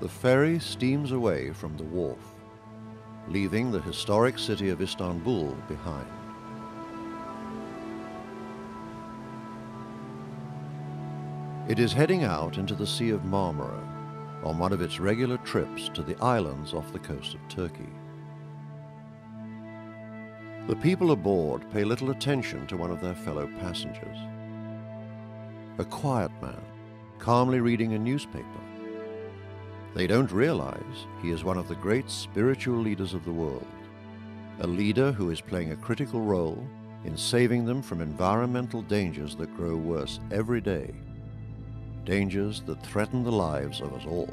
The ferry steams away from the wharf, leaving the historic city of Istanbul behind. It is heading out into the Sea of Marmara on one of its regular trips to the islands off the coast of Turkey. The people aboard pay little attention to one of their fellow passengers. A quiet man, calmly reading a newspaper. They don't realize he is one of the great spiritual leaders of the world, a leader who is playing a critical role in saving them from environmental dangers that grow worse every day, dangers that threaten the lives of us all.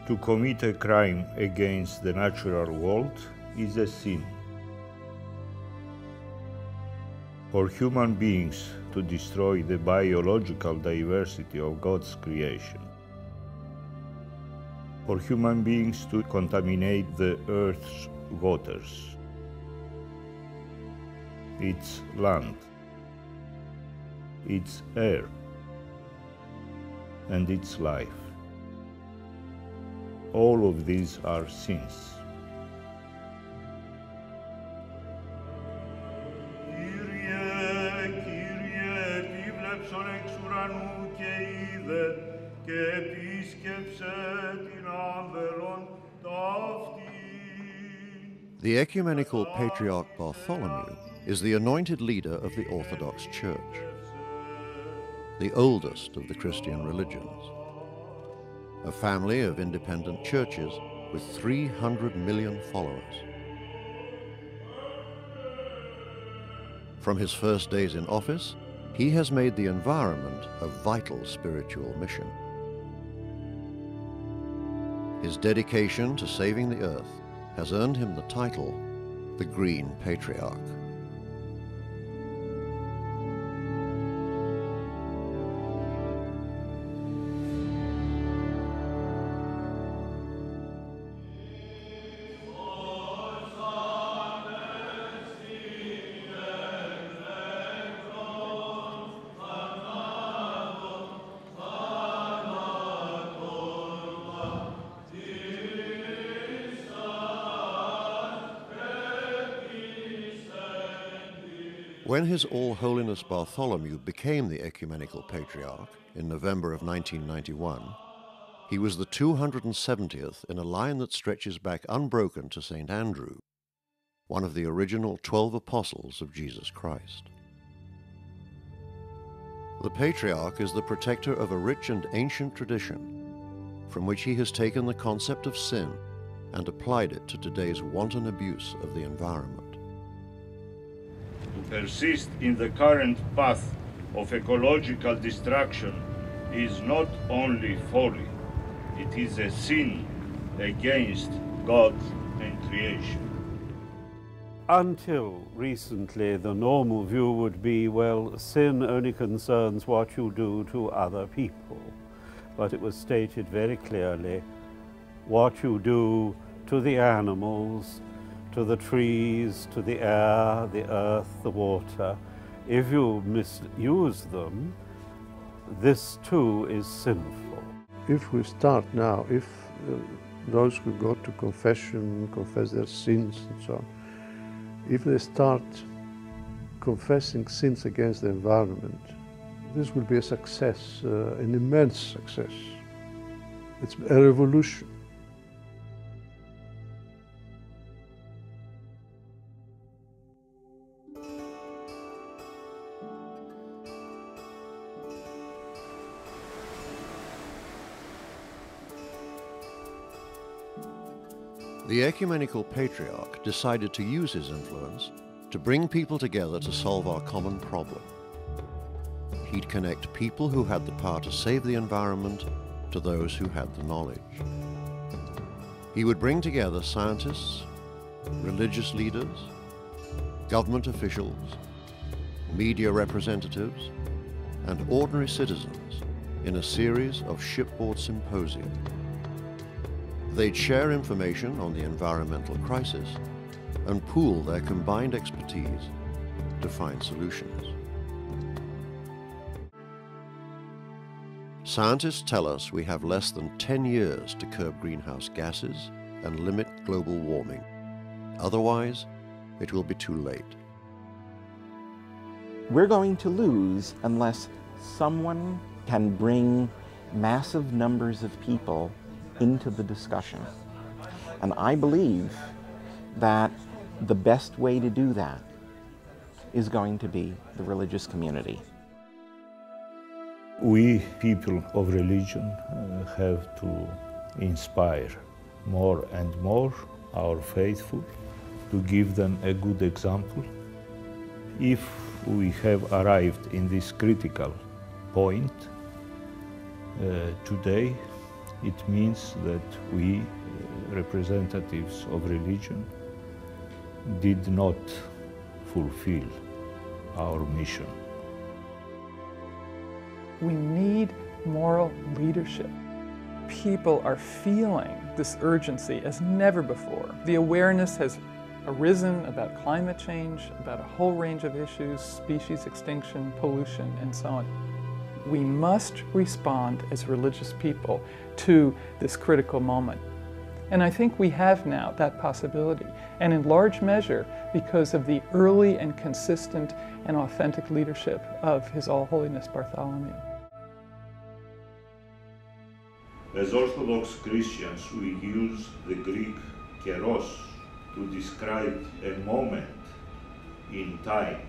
To commit a crime against the natural world is a sin. For human beings to destroy the biological diversity of God's creation, for human beings to contaminate the earth's waters, its land, its air, and its life. All of these are sins. The ecumenical Patriarch Bartholomew is the anointed leader of the Orthodox Church, the oldest of the Christian religions. A family of independent churches with 300 million followers. From his first days in office, he has made the environment a vital spiritual mission. His dedication to saving the earth has earned him the title, the Green Patriarch. When His All-Holiness Bartholomew became the Ecumenical Patriarch in November of 1991, he was the 270th in a line that stretches back unbroken to St. Andrew, one of the original 12 apostles of Jesus Christ. The Patriarch is the protector of a rich and ancient tradition from which he has taken the concept of sin and applied it to today's wanton abuse of the environment. To persist in the current path of ecological destruction is not only folly, it is a sin against God and creation. Until recently, the normal view would be, well, sin only concerns what you do to other people. But it was stated very clearly, what you do to the animals, to the trees, to the air, the earth, the water. If you misuse them, this too is sinful. If we start now, if those who go to confession, confess their sins and so on, if they start confessing sins against the environment, this will be a success, an immense success. It's a revolution. The Ecumenical Patriarch decided to use his influence to bring people together to solve our common problem. He'd connect people who had the power to save the environment to those who had the knowledge. He would bring together scientists, religious leaders, government officials, media representatives, and ordinary citizens in a series of shipboard symposia. They'd share information on the environmental crisis and pool their combined expertise to find solutions. Scientists tell us we have less than 10 years to curb greenhouse gases and limit global warming. Otherwise, it will be too late. We're going to lose unless someone can bring massive numbers of people into the discussion. And I believe that the best way to do that is going to be the religious community. We, people of religion, have to inspire more and more our faithful, to give them a good example. If we have arrived in this critical point today, it means that we, representatives of religion, did not fulfill our mission. We need moral leadership. People are feeling this urgency as never before. The awareness has arisen about climate change, about a whole range of issues, species extinction, pollution, and so on. We must respond as religious people to this critical moment. And I think we have now that possibility, and in large measure because of the early and consistent and authentic leadership of His All Holiness Bartholomew. As Orthodox Christians, we use the Greek keros to describe a moment in time.